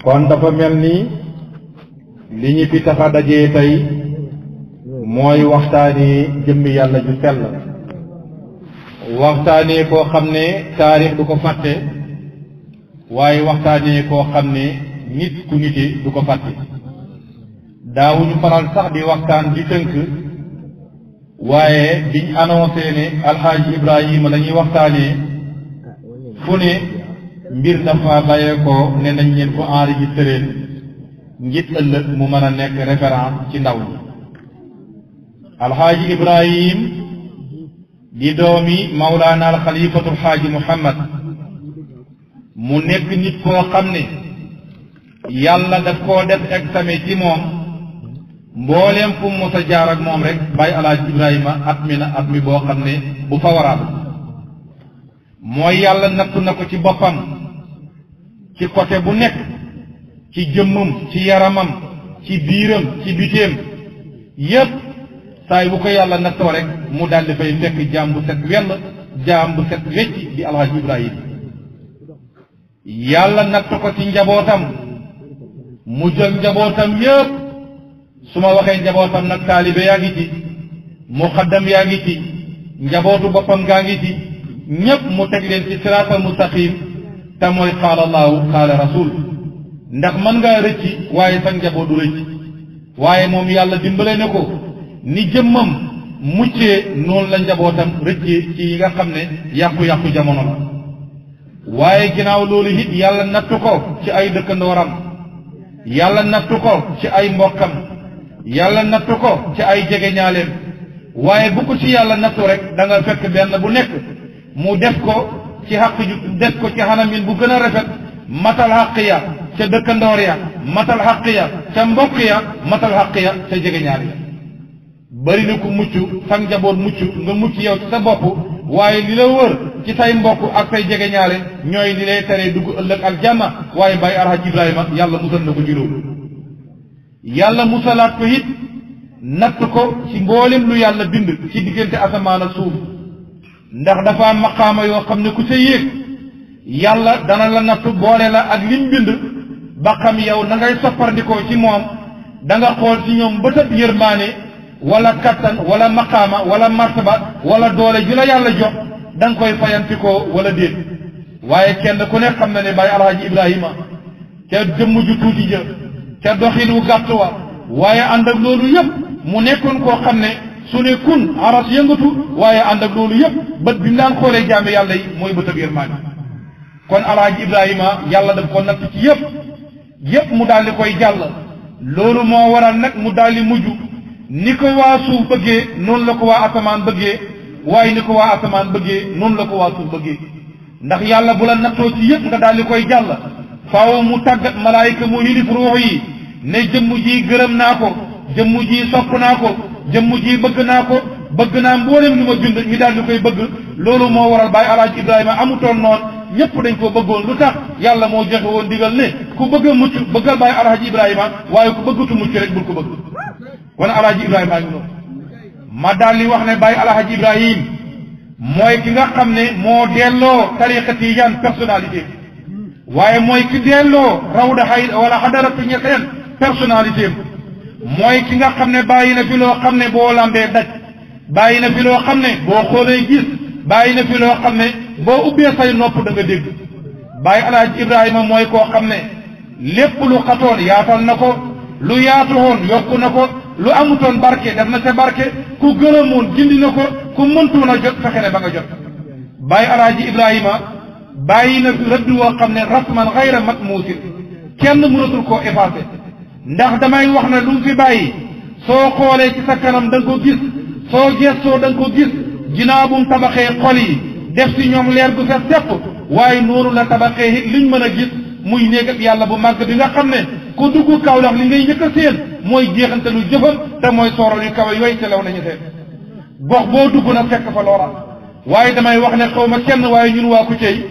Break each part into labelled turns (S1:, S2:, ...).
S1: kon dafa mel ni li ñu fi tax a dajee tey mooy waxtaani jëmmi yàlla ju sell waxtaanee koo xam ne taarix du ko fàtte waaye waxtaanee koo xam ne nit ku nite du ko fàtte daawuñu faral sax di waxtaan di tënk waaye biñ annoncé ne alxaaji Ibrahima la ñuy waxtaanee fu ne mbir dafa bàyyee ko ne nañ leen ko enregistré ngir ëllëg mu mën a nekk référence ci ndaw ñi alxaaji Ibrahim di doomi Mawlaana alxalifatul xaaji Muhammad mu nekk nit koo xam ne yàlla daf koo def examen ci moom mbooleem fu mu mos a jaar ak moom rek bàyyi alxaaji Ibrahima at mi boo xam ne bu favorable mooy yàlla nattu na ko ci boppam ci côté bu nekk ci jëmmam ci yaramam ci biiram ci biteem yépp saay bu ko yàlla nattoo rek mu daldi fay fekk jaam bu set wel jaam bu set wecc di alxaaji Ibrahima yàlla natt ko ci njabootam mu jël njabootam yépp su ma waxee njabootam nag taalibe yaa ngi ci muqaddam yaa ngi ci njabootu boppam gaa ngi ci ñépp mu teg leen ci siraatal mustaqim te mooy qaala allahu qaala rasul ndax mën ngaa rëcci waaye sa njaboot du rëcc waaye moom yàlla dimbale ne ko ni jëmmam muccee noonu la njabootam rëccee ci yi nga xam ne yàqu-yàqu jamono la waaye ginnaaw loolu it yàlla nattu ko ci ay dëkkandooram yàlla nattu ko ci ay mbokkam yàlla nattu ko ci ay jegeñaaleem waaye bu ko ci yàlla nattu rek da nga fekk benn bu nekk mu def ko ci xaq ju def ko ci xanamin bu gën a rafet matal xaq ya ca dëkkandoor ya matal xaq ya ca mbokk ya matal xaq ya ca jegeñaal ya bari na ku mucc sa njaboot mucc nga mucc yow ci sa bopp waaye li la wër ci say mbokk ak say jegeñaale ñooy li lay tere dugg ëllëg aljanna waaye bàyyi alxaaji Ibrahima yàlla musal na ko ci loolu yàlla musalaat ko it natt ko ci mboolem lu yàlla bind ci diggante asamaan ak suuf ndax dafa am maqaama yoo xam ne ku sa yéeg yàlla dana la natt boole la ak lim bind ba xam yow na ngay soppardikoo ci moom da nga xool ci ñoom bëtëb yërmaane wala kattan wala maqaama wala martaba wala doole ji la yàlla jox da nga koy fayantikoo wala déet waaye kenn ku ne xam na ne bàyyi alxaaji Ibrahima ca jëmm ju tuuti ja ca doxin wu gàtt wa waaye ànd ak loolu yëpp mu nekkoon koo xam ne su ne kun aras yëngatu waaye ànd ak loolu yëpp bët bi mu daan xoolee jaame yàlla yi mooy bëtëb yërmaane kon alxaaji Ibrahima yàlla daf ko natt ci yëpp mu daal di koy jàll loolu moo waral nag mu daal di mujj ni ko waa suuf bëggee noonu la ko waa asamaan bëggee waaye ni ko waa asamaan bëggee noonu la ko waa suuf bëggee ndax yàlla bu la nattoo ci yëpp nga daal di koy jàll faaw mu tàggat malaayika mu yilif ruux yi ne jëmm ji gërëm naa ko jëmm ji sopp naa ko jëmm ji bëgg naa ko bëgg naa mboolem li ma bind ñu daal di koy bëgg loolu moo waral bàyyi alaaji Ibrahima amutoon noonu ñëpp dañ ko bëggoon lu tax yàlla moo joxe woon digal ne ku bëgg a mucc bëggal bàyyi alaaji Ibrahima waaye ku bëggatu mucc rek bul ko bëgg wan alaaji Ibrahima a ngi noonu ma daal di wax ne bàyyi alaaji Ibrahim mooy ki nga xam ne moo delloo tariqa tijaan personnalité waaye mooy ki delloo rawda xay wala xadaratu ñeseen personnalité mooy ki nga xam ne bàyyi na fi loo xam ne boo lambee daj bàyyi na fi loo xam ne boo xoolee gis bàyyi na fi loo xam ne boo ubbee say nopp da nga dégg bàyyi alaaji Ibrahima mooy koo xam ne lépp lu xatoon yaatal na ko lu yaatuwoon yokku na ko lu amutoon barke def na ca barke ku gërëmoon gindi na ko ku mëntuwoon a jot fexe ne ba nga jot bàyyi alaaji Ibrahima bàyyi na fi rëdd woo xam ne rasman xayra matmuusin kenn mënatul koo effacé ndax damay wax ne lu mu fi bàyyi soo xoolee ci sa kanam da nga ko gis soo gestoo da nga ko gis ginnaaw bu mu tabaxee xol yi def si ñoom leer gu fees tepp waaye noonu la tabaxee it liñ mën a gis muy néeg ak yàlla bu màgg bi nga xam ne ku dugg Kawlax li ngay njëkk a séen mooy jeexante lu jëfam te mooy soorol yu kawe yooyu te lew nañu seen gox boo dugg na fekk fa loola waaye damay wax ne xaw ma kenn waaye ñun waa Kucey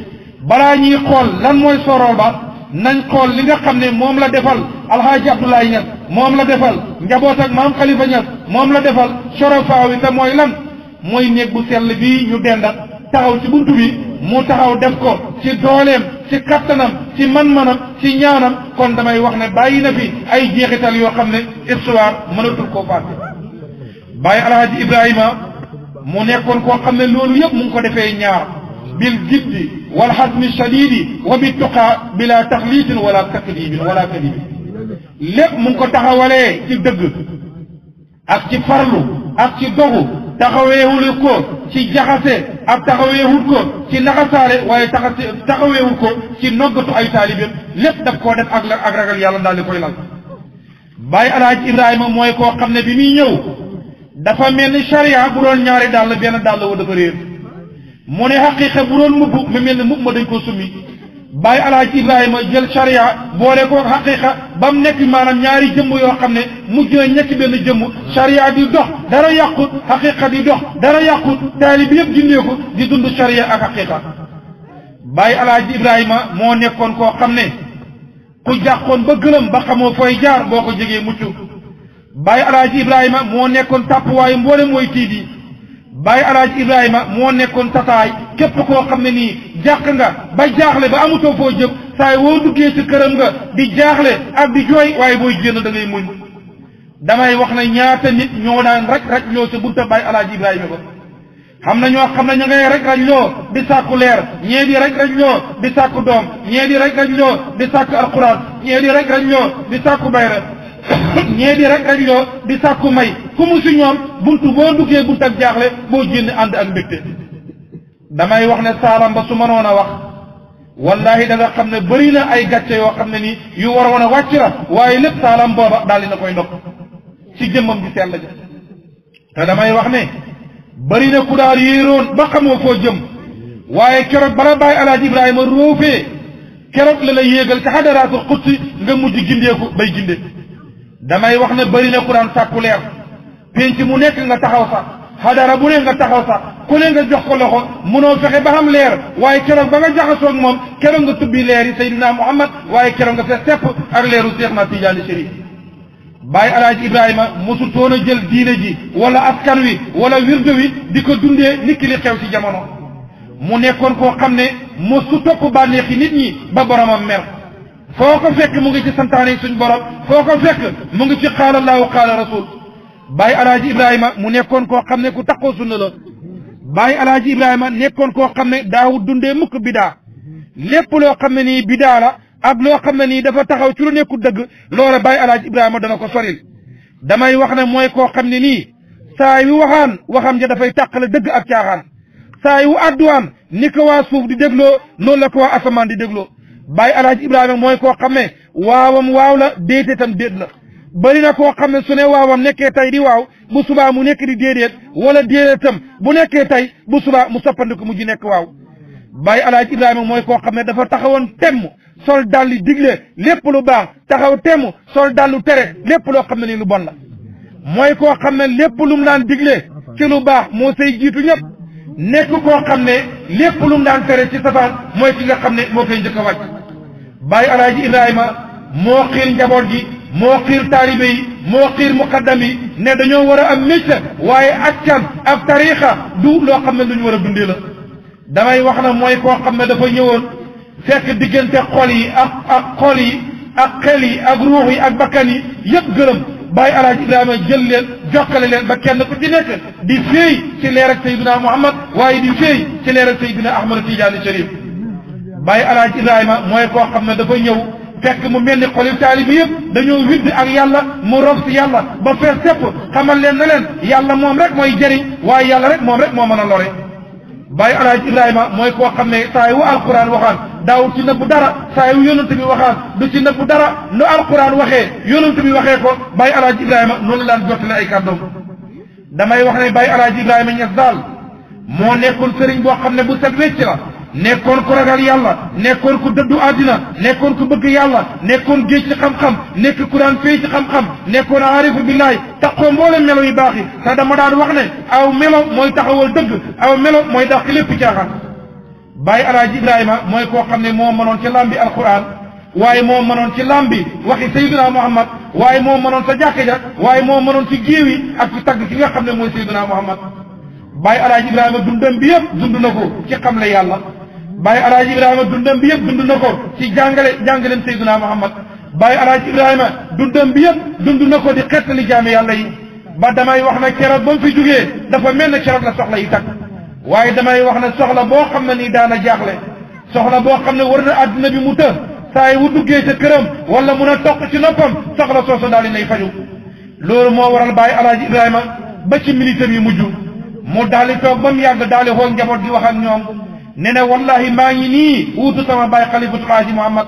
S1: balaa ñuy xool lan mooy soorol ba nañ xool li nga xam ne moom la defal alxaaji Abdoulaye Niass moom la defal njaboot ak maam Khalifa Niass moom la defal sorofaaw yi te mooy lan mooy néeg bu sell bii ñu dendat taxaw ci buntu bi mu taxaw def ko ci dooleem ci kattanam ci man-manam ci ñaanam kon damay wax ne bàyyi na fi ay jeexital yoo xam ne histoire mënatul koo fàtte. Baay Alaaji Ibrahima mu nekkoon koo xam ne loolu yëpp mu ngi ko defee ñaar bil jiddi wal hazmi shadidi wa bi tuqaa bila taxliitin wala takdibin wala kadibin lépp mu ngi ko taxawalee ci dëgg ak ci farlu ak ci dogu taxaweewul ko ci jaxase ak taxaweewul ko ci naxasaale waaye taxaweewul ko ci noggatu ay taalibeem lépp daf koo def ak ragal yàlla daal di koy lal. Baay Alaaji Ibrahima mooy koo xam ne bi muy ñëw dafa mel ni charia bu doon ñaari dàll benn dàll wa dafa réer mu ne xaqiiqa bu doon mbubb mu mel ne mbubb ma dañ koo summi. Baay Alaaji Ibrahima jël charia boole ko xaqiiqa ba mu nekk maanaam ñaari jëmm yoo xam ne mujj na ñekk benn jëmm charia di dox dara yàqut xaqiiqa di dox dara yàqut taalib yëpp gindeeku di dund charia ak xaqiiqa. Baay Alaaji Ibrahima moo nekkoon koo xam ne ku jàqoon ba gëlëm ba xamoo fooy jaar boo ko jegee mucc. Baay Alaaji Ibrahima moo nekkoon tàppuwaayu mboole mooy tiit yi. Baay Alaaji Ibrahima moo nekkoon tataay képp koo xam ne nii jàq nga ba jaaxle ba amutoo foo jëm saay woo duggee ci këram nga di jaaxle ak di jooy waaye booy génn da ngay muñ. damay wax ne ñaata nit ñoo daan raj loo sa bunta Baay Alaaji Ibrahima ba xam na ñoo xam ne ñu ngay raj loo di sàkku leer ñee di raj loo di sàkku doom ñee di raj loo di sàkku alquran ñee di raj loo di sàkku bayra ñee di raj loo di sàkku may ku mu si ñoom buntu boo duggee buntu ak jaaxle boo génn ànd ak mbégte. damay wax ne saalam ba su mënoon a wax wallahi da nga xam ne bëri na ay gàcce yoo xam ne nii yu waroon a wàcc la waaye lépp saalam booba daal di na koy ndokk ci jëmmam ji sell ja. te damay wax ne bëri na ku daal yéeroon ba xamoo foo jëm waaye keroog bala Baay Alaaji Ibrahima roofee keroog la la yéegal ci xadaraatul xudsi nga mujj gindeeku bay ginde. damay wax ne bëri na ku daan sàkku leer penc mu nekk nga taxaw sax xadara bu ne nga taxaw sax ku ne nga jox ko loxo munoo fexe ba xam leer waaye keroog ba nga jaxasoo ak moom keroog nga tubbi leer yi Seydina Muhammad waaye keroog nga fees tepp ak leeru Seex na Tijaani Chérif. Baay Alaaji Ibrahima mosutoon a jël diine ji wala askan wi wala wirdo wi di ko dundee nit ki li xew ci jamono mu nekkoon koo xam ne mosu topp bànneexi nit ñi ba boromam mer. foo ko fekk mu ngi ci santaane suñ borom foo ko fekk mu ngi ci qaala Allahu qaala rasul. Baay Alaaji Ibrahima mu nekkoon koo xam ne ku takkoo sunna la. Baay Alaaji Ibrahima nekkoon koo xam ne daawut dundee mukk bidaa lépp loo xam ne nii bidaa la ak loo xam ne nii dafa taxaw ci lu nekkul dëgg loola Baay Alaaji Ibrahima dana ko soril. damay wax ne mooy koo xam ne nii saa yu waxam ja dafay tàqale dëgg ak caaxaan saa yu adduwaan ni ko waa suuf di dégloo noonu la ko waa asamaan di dégloo. Baay Alaaji Ibrahima mooy koo xam ne waawam waaw la déete tam déet la bëri na koo xam ne su ne waawam nekkee tey di waaw bu subaa mu nekk di déedéet wala déedéet tam bu nekkee tey bu subaa mu soppandiku mujj nekk waaw. Baay Alaaji Ibrahima mooy koo xam ne dafa taxawoon temm sol dalli digle lépp lu baax taxaw temm sol dallu tere lépp loo xam ne nii lu bon la. mooy koo xam ne lépp lu mu daan digle ci lu baax moo say jiitu ñëpp nekk koo xam ne lépp lu mu daan tere ci safaan mooy ki nga xam ne moo koy njëkk a wàcc. Baay Alaaji Ibrahima moo xiir njaboot gi moo xiir taalibe yi moo xiir muqaddam yi ne dañoo war a am métier waaye askan ak tariixa du loo xam ne lu ñu war a dundee la. damay wax na mooy koo xam ne dafa ñëwoon fekk diggante xol yi ak xol yi ak xel yi ak ruux yi ak bakkan yi yëpp gërëm Baay Alaaji Ibrahima jël leen jokkale leen ba kenn ku ci nekk di féey ci leer ak Seydina Muhammad waaye di féey ci leer ak Seydina Ahmad Tijaani Chérif. Baay Alaaji Ibrahima mooy koo xam ne dafa ñëw fekk mu mel ni xoli taalibi yëpp dañoo widd ak yàlla mu rof si yàlla ba fees tepp xamal leen na leen yàlla moom rek mooy jëriñ waaye yàlla rek moom rek moo mën a lore. Baay Alaaji Ibrahima mooy koo xam ne saa yu alquran waxaan daawul ci nëbbu dara saa yu yonent bi waxaan du ci nëbbu dara nu alquran waxee yonent bi waxee ko Baay Alaaji Ibrahima noonu la daan jottale ay kàddoom. damay wax ne Baay Alaaji Ibrahima Ñas daal moo nekkoon sëriñ boo xam ne bu set wecc la nekkoon ku ragal yàlla nekkoon ku dëddu àddina nekkoon ku bëgg yàlla nekkoon géej ci xam-xam nekk ku daan fay ci xam-xam nekkoon aarifu billahi taxoo mboole melo yu baax yi te dama daan wax ne aw melo mooy taxawal dëgg aw melo mooy dàq lépp caaxaan. Baay Alaaji Ibrahima mooy koo xam ne moo mënoon ci lambi alquran waaye moo mënoon ci lambi waxi Seydina Muhammad waaye moo mënoon sa jàkka ja waaye moo mënoon ci géew yi ak ci tagg ki nga xam ne mooy Seydina Muhammad. Baay Alaaji Ibrahima dundam bi yëpp dund na ko ci xamle yàlla Baye Alaaji Ibrahima dundam bi yëpp dund na ko ci jàngaleem Seydina Muhammad Baye Alaaji Ibrahima dundam bi yëpp dund na ko di xettali jaami yàlla yi ba damay wax ne keroog ba mu fi jugee dafa mel ne keroog la soxla yi takk waaye damay wax ne soxla boo xam ne nii daana jaaxle soxla boo xam ne war na àdduna bi mu të saa yi wu duggee ca këram wala mun a toq ci noppam soxla soosu daal di nay faju loolu moo waral Baye Alaaji Ibrahima ba ci militam yi mujj mu daal di toog ba mu yàgg daal di xool njaboot di wax ak ñoom ne ne wallahi maa ngi nii wuutu sama Baye Xalifatul Haaji Muhammad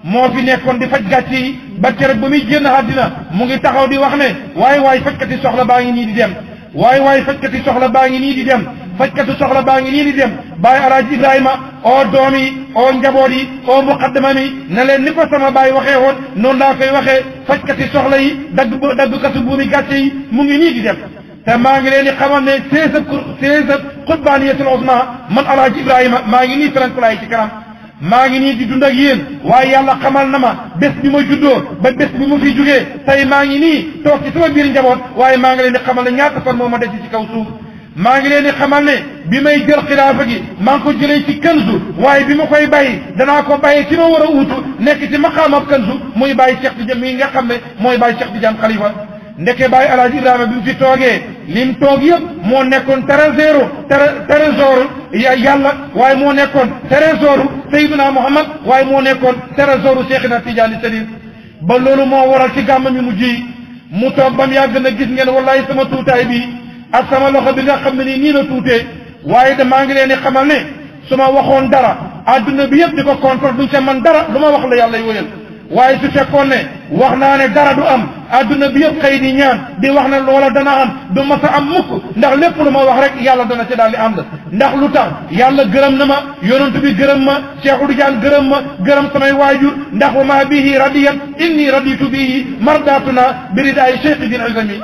S1: moo fi nekkoon di faj gàcce yi ba keroog ba muy génn àddina mu ngi taxaw di wax ne waay fajkati soxla baa ngi nii di dem waay fajkati soxla baa ngi nii di dem fajkati soxla baa ngi nii di dem Baye Alaaji Ibrahima oo doom yi oo njaboot yi oo muqaddama mi ne leen ni ko sama baay waxee woon noonu laa koy waxee fajkati soxla yi daggkatu buumi gàcce yi mu ngi nii di dem te maa ngi leen di xamal ne seesa xutbaaniyatul uzma man Alaaji Ibrahima maa ngi nii ferankulaay ci kanam maa ngi nii di dund ak yéen waaye yàlla xamal na ma bés bi ma juddoo ba bés bi ma fi jugee tey maa ngi nii toog ci sama biir njaboot waaye maa ngi leen di xamal ne ñaata fan moo ma des ci kaw suuf maa ngi leen di xamal ne bi may jël xilaafa gi maa ngi ko jëlee ci kanzu waaye bi ma koy bàyyi danaa ko bàyyi ci ma war a uutu nekk ci maqaamab kanzu muy bàyyi Cheikh Tidiane mi nga xam ne mooy bàyyi Cheikh Tidiane Khalifa ndeke Baye Alaaji Ibrahima bi mu fi toogee lim toog yëpp moo nekkoon trésor yàlla waaye moo nekkoon trésor Seydina Muhammad waaye moo nekkoon trésor Cheikhina Tidiane Chérif ba loolu moo waral ci gàmm mi mujj yi mu toog ba mu yàgg na gis ngeen wallahi sama tuutaay bi ak sama loxo bi nga xam ne nii la tuutee waaye de maa ngi leen di xamal ne su ma waxoon dara adduna bi yëpp di ko contrôle duñ ca man dara lu ma wax la yàlla wóyal waaye su fekkoon ne wax naa ne dara du am adduna bi yëpp xëy di ñaan di wax ne loola dana am du mas a am mukk ndax lépp lu ma wax rek yàlla dana ci daal di ànd ndax lu tax yàlla gërëm na ma yonent bi gërëm ma Cheikh Tidiane gërëm ma gërëm samay waajur ndax wa ma bihi radiyat inni raditu bihi mardatuna biridaay Cheikh din azami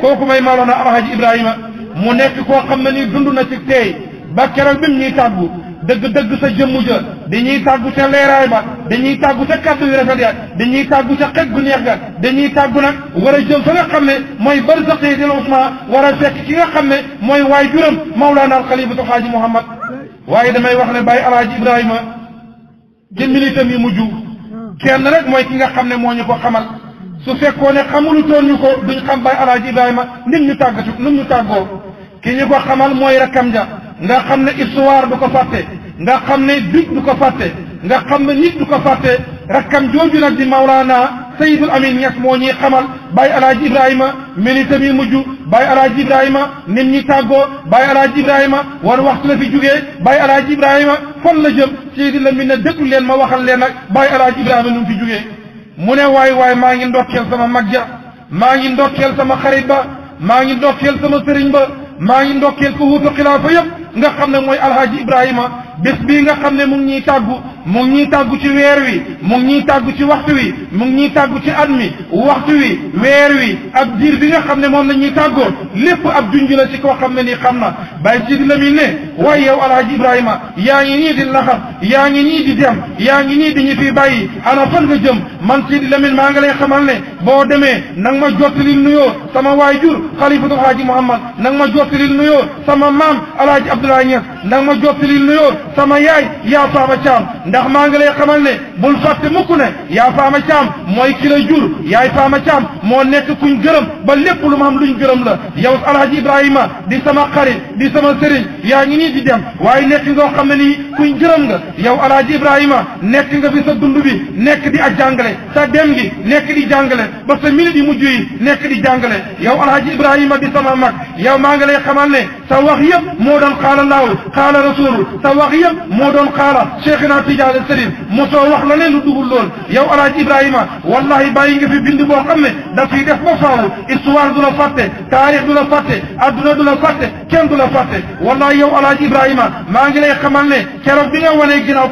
S1: kooku may Mawlana Alhaji Ibrahima mu nekk koo xam ne ni dund na ci teey ba keroog bi mu ñuy tàggu dëgg sa jëmmu ja dañuy tàggu ca leeraay ba dañuy tàggu ca kàddu yu rafet ya dañuy tàggu ca xet gu neex ga dañuy tàggu nag war a jëm fa nga xam ne mooy barzaqi dil usma war a fekk ki nga xam ne mooy waay juram Mawlana al Xalifatu Xaaji Muhammad waaye damay wax ne Baye Alaaji Ibrahima jëmmilitam yi mujj kenn rek mooy ki nga xam ne moo ñu ko xamal su fekkoon ne xamulu toon ñu ko duñ xam Baye Alaaji Ibrahima nit ñu tàggoo ki ñu ko xamal mooy rakkam ja nga xam ne histoire du ko fàtte nga xam ne big du ko fàtte nga xam ne nit du ko fàtte rakkam jooju nag di Mawlana Seydul Amin Ñas moo ñuy xamal Baye Alaaji Ibrahima militam yi mujj Baye Alaaji Ibrahima nit ñi tàggoo Baye Alaaji Ibrahima wan waxtu la fi jugee Baye Alaaji Ibrahima fan la jëm Seydi Lamin ne déglu leen ma waxal leen nag Baye Alaaji Ibrahima nu mu fi jugee mu ne waay maa ngi ndokkeel sama mag ja maa ngi ndokkeel sama xarit ba maa ngi ndokkeel sama sëriñ ba maa ngi ndokkeel ko wuutu xilaafa yëpp nga xam ne mooy Alhaji Ibrahima bés bii nga xam ne mu ngi ñuy tàggu mu ngi ñuy tàggu ci weer wi mu ngi ñuy tàggu ci waxtu wi mu ngi ñuy tàggu ci at mi waxtu wi weer wi ak diir bi nga xam ne moom la ñuy tàggoo lépp ab junj la ci koo xam ne nii xam na Baye Sidi Lamine ne waaye yow Alhaji Ibrahima yaa ngi nii di laxas yaa ngi nii di dem yaa ngi nii di ñu fi bàyyi ana fan nga jëm man Sidi Lamine maa ngi lay xamal ne boo demee nang ma jottalil nuyoo sama waajur Xalifatul Haaji Muhammad nang ma jottalil nuyoo sama maam Alhaji Abdoulaye Niass nang ma jottalil nuyoo sama yaay yaa Faama Caam ndax maa ngi lay xamal ne bul fàtte mukk ne yaa Faama Caam mooy ki la jur yaay Faama Caam moo nekk kuñ gërëm ba lépp lu ma am luñ gërëm la yow Alhaji Ibrahima di sama xarit di sama sëriñ yaa ngi nii di dem waaye nekk nga xam ne nii kuñ gërëm nga yow Alhaji Ibrahima nekk nga fi sa dund bi nekk di ak jàngale sa dem gi nekk di jàngale ba sa minute yi mujj yi nekk di jàngale yow Alhaji Ibrahima di sama mag yow maa ngi lay xamal ne sa wax yëpp moo doon xaala laaw xaala rasulu sa wax yëpp moo doon xaala Cheikhina Tidiane Chérif mosoo wax la ne lu dugul lool yow Alhaji Ibrahima wallahi bàyyi nga fi bind boo xam ne daf fiy def ba faawu histoire du la fàtte taarix du la fàtte adduna du la fàtte kenn du la fàtte wallahi yow Alhaji Ibrahima maa ngi lay xamal ne keroog bi nga wanee ginnaaw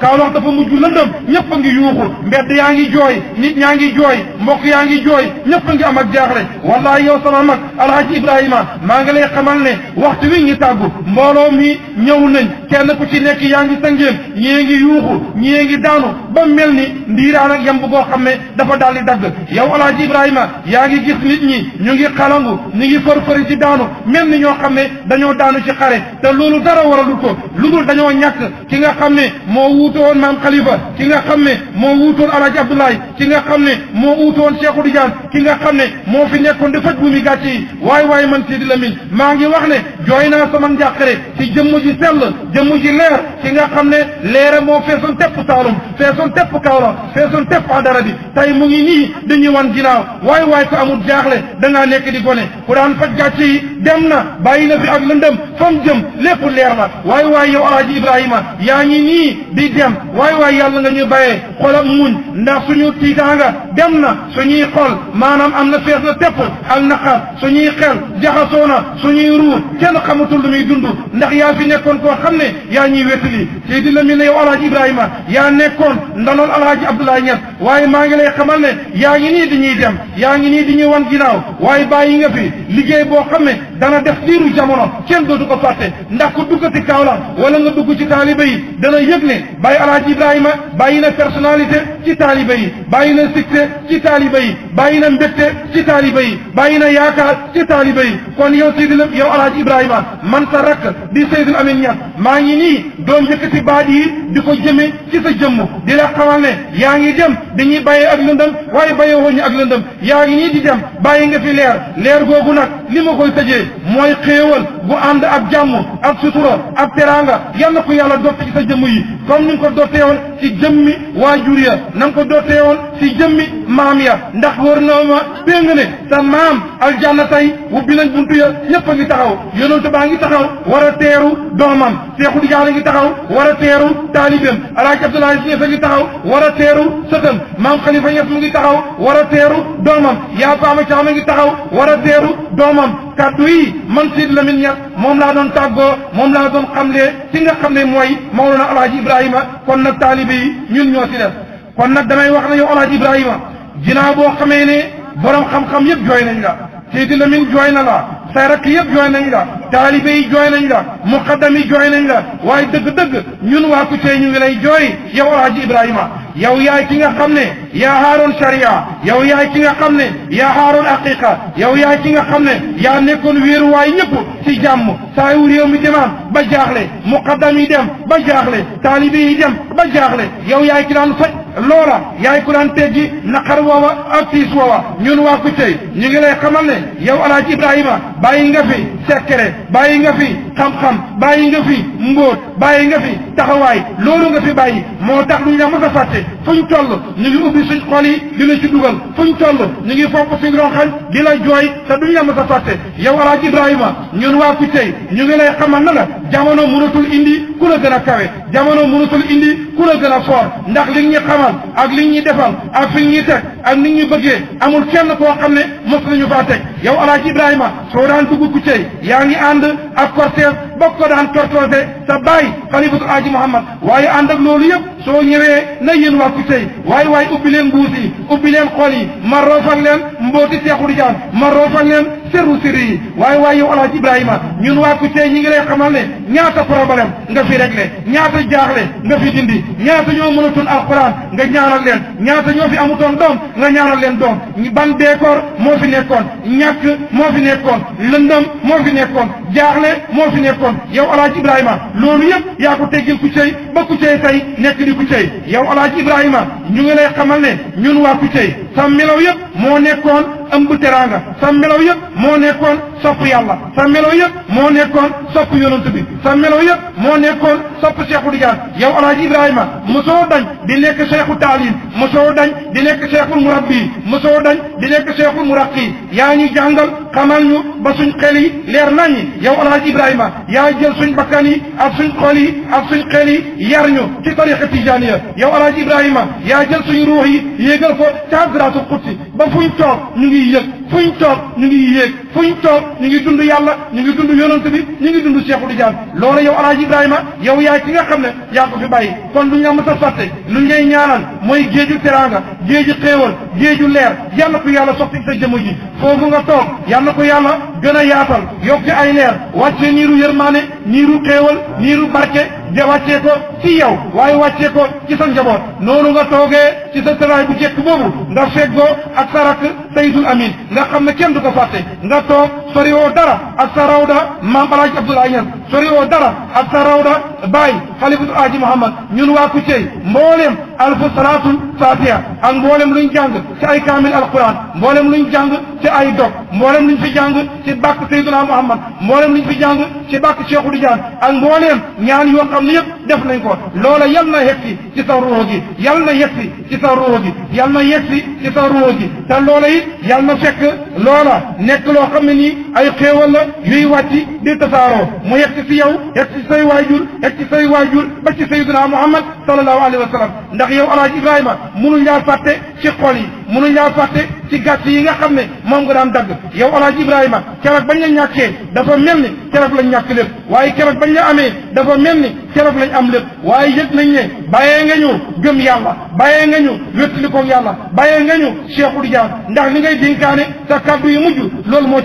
S1: Kaolack dafa mujj lëndëm ñëpp a ngi yuuxu mbedd yaa ngi jooy nit ñaa ngi jooy mbokk yaa ngi jooy ñëpp a ngi am ak jaaxle wallahi yow sama mag Alhaji Ibrahima maa ngi lay xamal ne waxtu wi ngi tàggu mbooloo mi ñëw nañ kenn ku ci nekk yaa ngi sangéem ñii ngi yuuxu ñii ngi daanu ba mel ni ndiiraan ak yamb goo xam ne dafa daal di dagg yow alaaji Ibrahima yaa ngi gis nit ñi ñu ngi xalangu ñu ngi fër-fëri ci daanu mel ni ñoo xam ne dañoo daanu ci xare te loolu dara waralul ko lu dul dañoo ñàkk ki nga xam ne moo wuutoon maam Khalifa ki nga xam ne moo wuutoon alaaji Abdoulaye ki nga xam ne moo wuutoon Cheikhou Tidiane ki nga xam ne moo fi nekkoon di faj bu mi gàcce yi waay man Sidi Lamine maa ngi wax ne jooy naa sama njàqare ci jëmm ji sell jëmm ji leer ki nga xam ne leere moo feesoon tepp Saalum feesoon tepp Kaolack feesoon tepp Adara bi tey mu ngi nii dañuy wan ginnaaw waay ko amul jaaxle dangaa nekk di gone ku daan faj gàcce yi dem na bàyyi na fi ak lëndëm fam jëm lépp leer na waay yow alaaji Ibrahima yaa ngi nii di dem waay yàlla nga ñu bàyyee xolam muñ ndax suñu tiitaanga dem na suñuy xol maanaam am na fees na tepp ak naqar suñuy xel jaxasoo na suñuy ruu kenn xamatul lu muy dund ndax yaa fi nekkoon koo xam ne yaa ñuy wétali Seydi Lamine yow alaaji Ibrahima yaa nekkoon ndanoon alaaji Abdoulaye Niass waaye maa ngi lay xamal ne yaa ngi nii di ñuy dem yaa ngi nii di ñuy wan ginnaaw waaye bàyyi nga fi liggéey boo xam ne dana def diiru jamono kenn dootu ko fàtte ndax ku dugg ci Kaolack wala nga dugg ci taaliba yi dana yëg ne bàyyi alaaji Ibrahima bàyyi na personnalité ci taaliba yi bàyyi na succès ci taaliba yi bàyyi na mbégte ci taaliba yi bàyyi na yaakaar ci taaliba yi kon yow Seydi la yow alaaji Ibrahima man sa rakk di Seydil Amine Niass maa ngi nii doon yëkkati baat yi di ko jëme ci sa jëmm di la xamal ne yaa ngi dem dañuy bàyyee ak lëndëm waaye bàyyee woñu ak lëndëm yaa ngi nii di dem bàyyi nga fi leer googu nag li ma koy tëjee mooy xéewal bu ànd ak jàmm ak sutura ak teraanga yal na ko yàlla dotte ci sa jëmm yi comme ni nga ko dottee woon ci jëmmi waajur ya na nga ko dottee woon ci jëmmi maam ya ndax wër na ma péng ne sa maam aljanna tey ubbi nañ buntu ya ñëpp a ngi taxaw yonent baa ngi taxaw war a teeru doomam Seexu Tijaan ngi taxaw war a teeru taalibeem alaaji Abdoulaye Niass ngi taxaw war a teeru sëtam maam Khalifa Niass mu ngi taxaw war a teeru doomam yaa Faama Caam ngi taxaw war a teeru doomam kaddu yi man Sidi Lamine Niass moom laa doon tàggoo moom laa doon xamle ci nga xam ne mooy Mawlana alaaji Ibrahima kon nag taalibe yi ñun ñoo ci def kon nag damay wax ne yow alaaji Ibrahima ginnaaw boo xamee ne borom xam-xam yëpp jooy nañ la Sidi Lamine jooy na la say rakk yëpp jooy nañ la taalibe yi jooy nañ la muqaddam yi jooy nañ la waaye dëgg-dëgg ñun waa Kucce ñu ngi lay jooy yow alaaji Ibrahima yow yaay ki nga xam ne yaa haaroon sharia yow yaay ki nga xam ne yaa haaroon aqiqa yow yaay ki nga xam ne yaa nekkoon wéeruwaay ñëpp ci jàmm saa yu réew mi demaan ba jaaxle muqaddam yi dem ba jaaxle taalibe yi dem ba jaaxle yow yaay ki daan faj loola yaay ku daan teggi naqar woowa ak tiis woowa ñun waa Kucce ñu ngi lay xamal ne yow alaaji Ibrahima bàyyi nga fi secret bàyyi nga fi xam-xam bàyyi nga fi mbóot bàyyi nga fi taxawaay loolu nga fi bàyyi moo tax duñ la mës a fàtte fuñ toll ñu ngi ubbi suñ xol yi di la ci dugal fuñ toll ñu ngi fomp suñ ronxañ di la jooy te duñ la mës a fàtte yow alaaji Ibrahima ñun waa Kucce ñu ngi lay xamal na la jamono mënatul indi ku la gën a kawe jamono mënatul indi ku la gën a foor ndax li ñu xamal ak li ñuy defal ak fi ñuy teg ak ni ñu bëggee amul kenn koo xam ne mos nañu faa teg yow alaaji Ibrahima soo daan dugg Kucce yaa ngi ànd ak cortège bokk ko daan tortosé sa baay xalifatu Aji Muhammad waaye ànd ak loolu yëpp soo ñëwee na yéen waa Kucce waaye ubbi leen mbuus yi ubbi leen xol yi ma roofal leen mbooti Seexu Tijaan ma roofal leen sirru sirri yi waaye yow alaaji Ibrahima ñun waa Kucce ñi ngi lay xamal ne ñaata problème nga fi réglé ñaata jaaxle nga fi dindi ñaata ñoo mënatoon alquran nga ñaanal leen ñaata ñoo fi amutoon doom nga ñaanal leen doom ban beekoor moo fi nekkoon ñàkk moo fi nekkoon lëndëm moo fi nekkoon jaaxle moo fi nekkoon yow alaaji Ibrahima loolu yëpp yaa ko teggil Kucce ba Kucce tey nekk di Kucce yow alaaji Ibrahima ñu ngi lay xamal ne ñun waa Kucce sa melaw yëpp moo nekkoon ëmb teraanga sa melaw yëpp moo nekkoon sopp yàlla sa melaw yëpp moo nekkoon sopp yonent bi sa melaw yëpp moo nekkoon sopp Seexu Tijaan yow alaaji Ibrahima mosoo dañ di nekk seexu taalim mosoo dañ di nekk seexul murabbi mosoo dañ di nekk seexul muraqi yaa ñu jàngal xamal ñu ba suñ xel yi leer naññi yow alaaji Ibrahima yaa jël suñ bakkan yi ak suñ xol yi ak suñ xel yi yar ñu ci tariqa tijaaniya yow alaaji Ibrahima yaa jël suñ ruux yi yéegal ko ca hadratul qudsi ba fuñ toog ñu ngi yëg fuñ toog ñu ngi yéeg fuñ toog ñu ngi dund yàlla ñu ngi dund yonent bi ñu ngi dund Seexu Tijaan loolu yow alaaji Ibrahima yow yaay ki nga xam ne yaa ko fi bàyyi kon duñ la mës a fàtte luñ lay ñaanal mooy géeju teraanga géeju xéewal géeju leer yal na ko yàlla sotti sa jëmm ji foofu nga toog yal na ko yàlla gën a yaatal yokk ay leer wàccee niiru yërmaane niiru xéewal niiru barke de wàccee ko ci yow waaye wàccee ko ci sa njaboot noonu nga toogee ci sa tëraay bu jekk boobu nga feggoo ak sa rakk Seydul Amin nga xam ne kenn du ko fàtte nga toog sori woo dara ak sa rawda maam Alaaji Abdoulaye Niass sori woo dara ak sa rawda Baye Xalifatu Aji Muhammad ñun waa Kucey mbooleem alfu salaatul fatiha ak mboolem luñ jàng ci ay kaamil alquran mboolem luñ jàng ci ay dog mboolem luñ fi jàng ci bàkk Seydina Muhammad mboolem luñ fi jàng ci bàkk Cheikhou Tidiane ak mboolem ñaan yoo xam ne yëpp def nañ ko loola yal na yegsi ci sa ruux gi yal na yegsi ci sa ruux gi yal na yegsi ci sa ruux gi te loola it yal na fekk loola nekk loo xam ne nii ay xéewal la yuy wàcc di tasaaroo mu yegsi ci yow yegsi ci say waajur yegsi ci say waajur ba ci Seydina Muhammad sallallahu alayhi wa sallam ndax yow Alaaji Ibrahima munuñ laa fàtte ci xol yi munuñ laa fàtte ci gàtt yi nga xam ne moom nga daan dagg yow Alaaji Ibrahima keroog bañ la ñàkkee dafa mel ni keroog lañ ñàkk lépp waaye keroog bañ la amee dafa mel ni keroog lañ am lépp waaye yëg nañ ne bàyyee nga ñu gëm yàlla bàyyee nga ñu wéttali ko yàlla bàyyee nga ñu Cheikhou Tidiane ndax li ngay dénkaane sa kaddu yu mujj loolu moo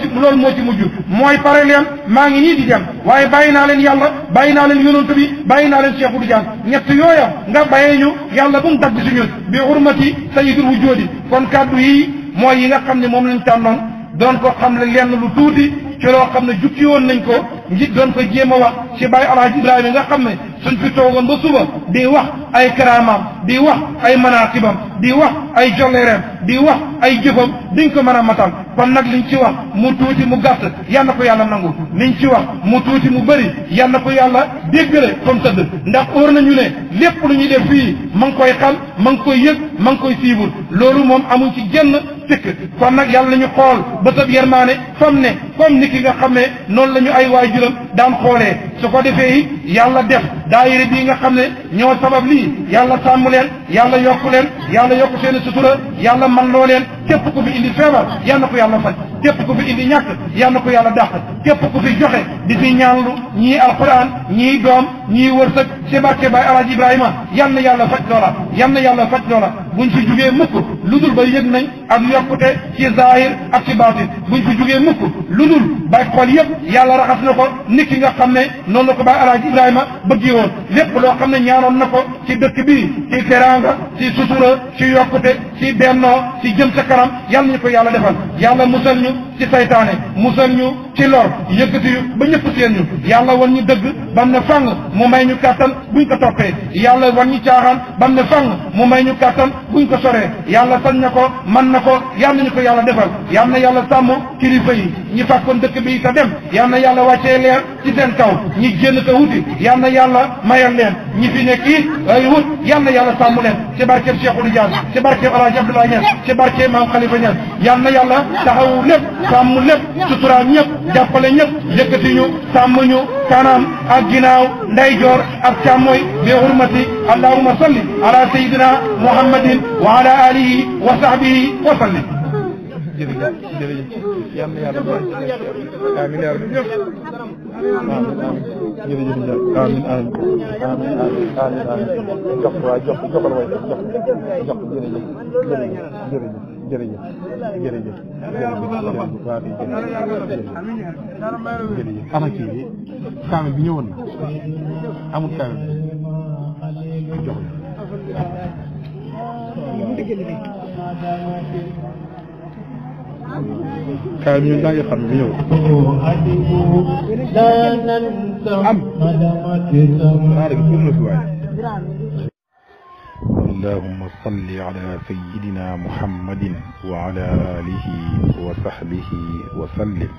S1: ci mujj mooy pare leen maa ngi nii di dem waaye bàyyi naa leen yàlla bàyyi naa leen yonent bi bàyyi naa leen Cheikhou Tidiane ñett yooya nga bàyyee ñu yàlla bu mu dagg si ñun bi hurmati sayyidul wujoodi kon kaddu yi mooy yi nga xam ne moom lañ tànnoon doon ko xam ne lenn lu tuuti ci loo xam ne jukki woon nañ ko nji doon ko jéem a wax ci Baye Alaaji Ibrahima nga xam ne suñ fi toogoon ba suba di wax ay karaamaam di wax ay manaqibam di wax ay jolleereem di wax ay jëfam diñ ko mën a matal kon nag liñ ci wax mu tuuti mu gàtt yal na ko yàlla nangu liñ ci wax mu tuuti mu bëri yal na ko yàlla déggale comme tëdd ndax óor nañu ne lépp lu ñuy def fii ma ngi koy xal ma ngi koy yëg ma ngi koy siibul loolu moom amuñ ci genn sikk kon nag yàlla nañu xool ba sab yermaane fam ne comme ni ki nga xam ne noonu la ñu ay waajuram daan xoolee su ko defee it yàlla def daayira bii nga xam ne ñoo sabab lii yàlla sàmm leen yàlla yokku leen yàlla yokku seen sutura yàlla man loo leen képp ku fi indi feebar yal na ko yàlla faj képp ku fi indi ñàkk yal na ko yàlla dàq képp ku fi joxe di fi ñaanlu ñii alquran ñii doom ñii wërsëg ci barke Baay Alaaji Ibrahima yal na yàlla faj loola yal na yàlla faj loola buñ fi jugee mukk lu dul ba yëg nañ ak yokkute ci zahir ak ci baatin buñ fi jugee mukk lu dul bay xool yëpp yàlla raxas na ko nit ki nga xam ne noonu la ko Baay Alaaji Ibrahima bëggee woon lépp loo xam ne ñaanoon na ko ci dëkk bi ci teraanga ci sutura ci yokkute ci bennoo ci jëm sa kanam yal nañu ko yàlla defal yàlla musal ñu ci saytaane musal ñu ci lor yëkkati yu ba ñëpp seen ñu yàlla wan ñu dëgg bam ne fang mu may ñu kàttan buñ ko toppee yàlla wan ñu caaxaan bam ne fang mu may ñu kàttan buñ ko soree yàlla sañ na ko man na ko yal nañu ko yàlla defal yal na yàlla sàmm kilifa yi ñi fàkkoon dëkk bi te dem yal na yàlla wàccee leer ci seen kaw ñi génn te wuti yal na yàlla mayal leen ñi fi nekk it ay wut yal na yàlla sàmm leen ci barkeeb Cheikhou Tidiane ci barkeeb Alaaji Abdoulaye Niass ci barkeeb Maam Khalifa Niass yal na yàlla taxawu lépp sàmm lépp suturaam ñëpp jàppale ñëpp yëkkati ñu sàmm ñu kanam ak ginnaaw ndeyjoor ak càmmooy bi hurmati allahumma salli ala sayyidina muhammadin wa ala alihi wa sahbihi wa sallim
S2: jërëjëf jërëjëf yal na yàlla amiin yaa rabbi jërëjëf amiin amiin jox waay joxal waay jox jërëjëf waa bi jërëjëf ana kii kaamil bi ñëwoon na amul kaamil jox kaay ñu daa ngi xam bi ñëw am allahumma salli ala sayyidina muhammadin wa ala alihi wa sahbihi wa sallim